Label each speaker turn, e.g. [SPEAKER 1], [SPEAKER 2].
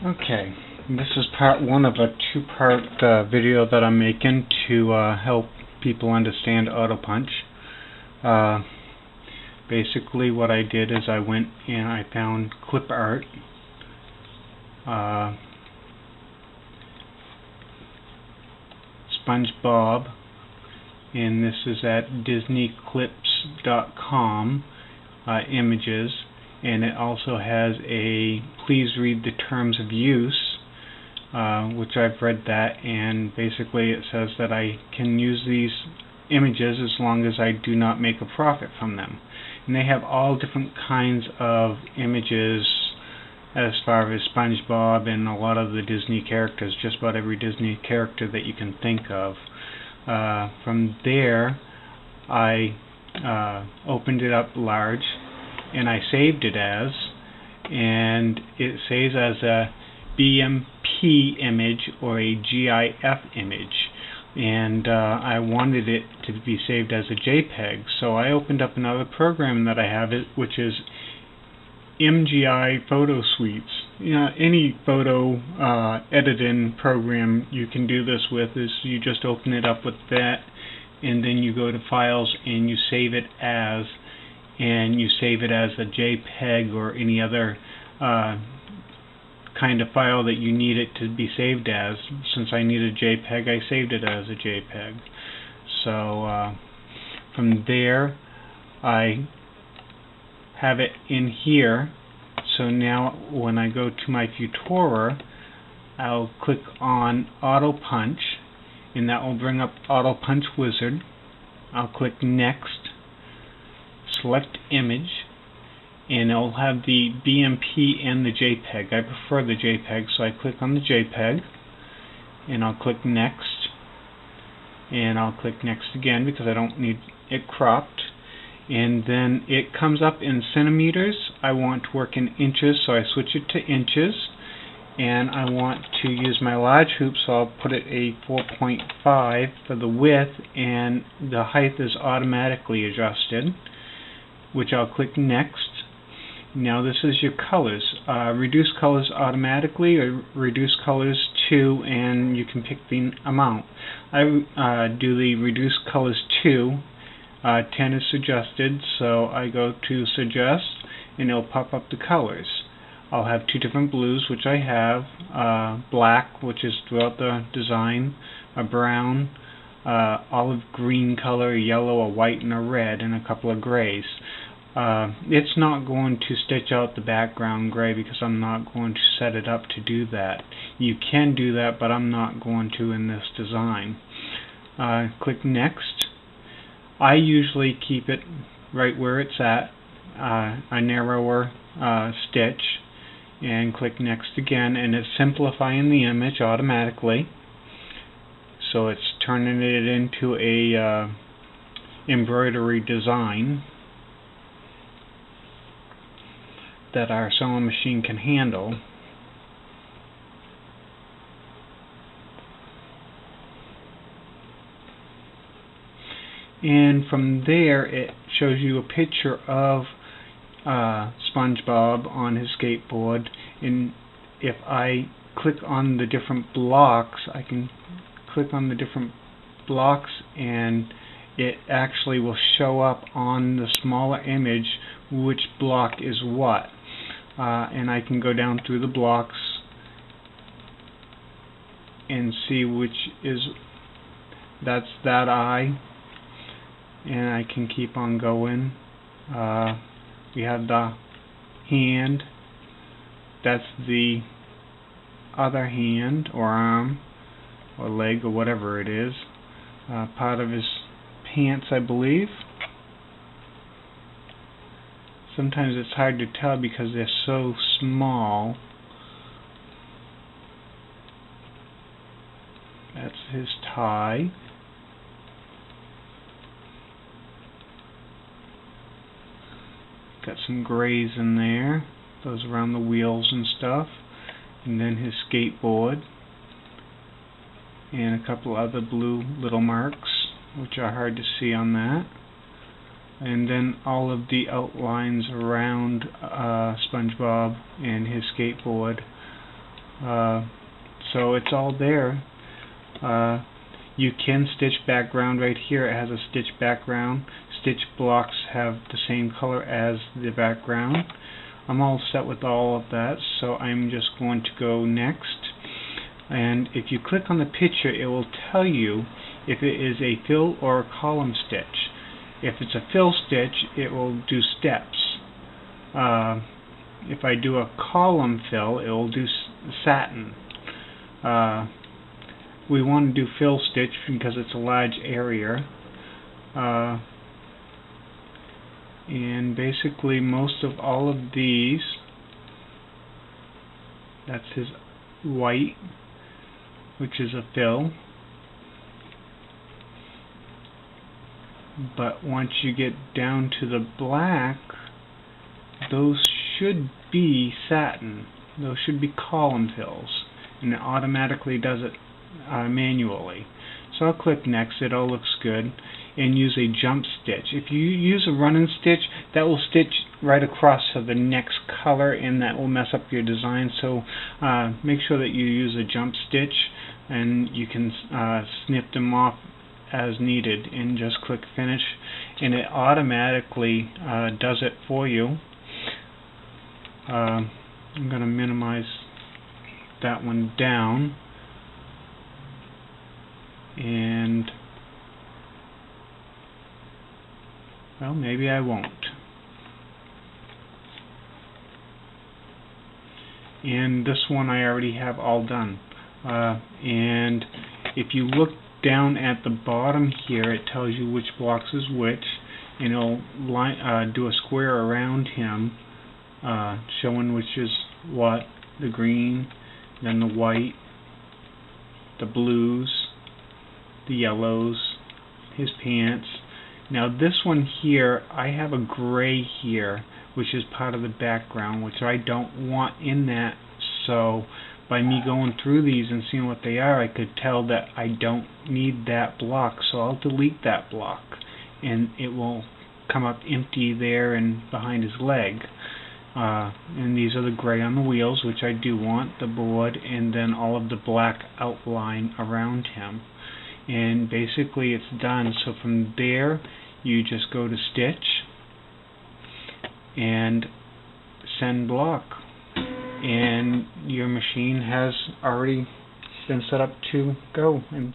[SPEAKER 1] Okay, this is part one of a two-part video that I'm making to help people understand AutoPunch. Basically what I did is I went and I found clip art, SpongeBob, and this is at disneyclips.com, images, and it also has a please read the terms of use, which I've read that, and basically it says that I can use these images as long as I do not make a profit from them. And they have all different kinds of images as far as SpongeBob and a lot of the Disney characters, just about every Disney character that you can think of. From there I opened it up large and I saved it as, and it saves as a BMP image or a GIF image, and I wanted it to be saved as a JPEG, so I opened up another program that I have, which is MGI Photo Suites. Any photo editing program you can do this with is you just open it up with that, and then you go to Files and you save it as, and you save it as a JPEG or any other kind of file that you need it to be saved as. Since I need a JPEG, I saved it as a JPEG. So from there I have it in here. So now when I go to my Futura, I'll click on AutoPunch, and that will bring up AutoPunch Wizard. I'll click Next, select Image, and it'll have the BMP and the JPEG. I prefer the JPEG, so I click on the JPEG, and I'll click Next, and I'll click Next again because I don't need it cropped. And then it comes up in centimeters. I want to work in inches, so I switch it to inches. And I want to use my large hoop, so I'll put it a 4.5 for the width, and the height is automatically adjusted, which I'll click Next. Now this is your colors. Reduce colors automatically or reduce colors to, and you can pick the amount. I do the reduce colors to. 10 is suggested, so I go to suggest, and it'll pop up the colors. I'll have two different blues, which I have, black, which is throughout the design, a brown, olive green color, a yellow, a white, and a red, and a couple of grays. It's not going to stitch out the background gray because I'm not going to set it up to do that. You can do that, but I'm not going to in this design. Click Next. I usually keep it right where it's at, a narrower stitch, and click Next again, and it's simplifying the image automatically, so it's turning it into a embroidery design that our sewing machine can handle. And from there it shows you a picture of SpongeBob on his skateboard, and if I click on the different blocks, I can click on the different blocks and it actually will show up on the smaller image which block is what, and I can go down through the blocks and see which is, that's that eye, and I can keep on going. We have the hand, that's the other hand or arm or leg or whatever it is, part of his pants, I believe. Sometimes it's hard to tell because they're so small. That's his tie. Got some grays in there, those around the wheels and stuff, and then his skateboard, and a couple other blue little marks which are hard to see on that, and then all of the outlines around SpongeBob and his skateboard So it's all there. You can stitch background right here. It has a stitch background. Stitch blocks have the same color as the background. I'm all set with all of that, so I'm just going to go next. And if you click on the picture, it will tell you if it is a fill or a column stitch. If it's a fill stitch, it will do steps. If I do a column fill, it will do satin. We want to do fill stitch because it's a large area. And basically most of all of these, that's his white, which is a fill. But once you get down to the black, those should be satin. Those should be column fills, and it automatically does it manually. So I'll click next. It all looks good, and use a jump stitch. If you use a run and stitch, that will stitch right across to the next color, and that will mess up your design. So make sure that you use a jump stitch, and you can snip them off as needed, and just click finish, and it automatically does it for you. I'm going to minimize that one down, and well, maybe I won't. And this one I already have all done. And if you look down at the bottom here, it tells you which blocks is which, and it'll do a square around him, showing which is what: the green, then the white, the blues, the yellows, his pants. Now this one here, I have a gray here, which is part of the background, which I don't want in that. So by me going through these and seeing what they are, I could tell that I don't need that block, so I'll delete that block, and it will come up empty there and behind his leg. And these are the gray on the wheels, which I do want, the board, and then all of the black outline around him. And basically it's done. So from there you just go to stitch and send block, and your machine has already been set up to go and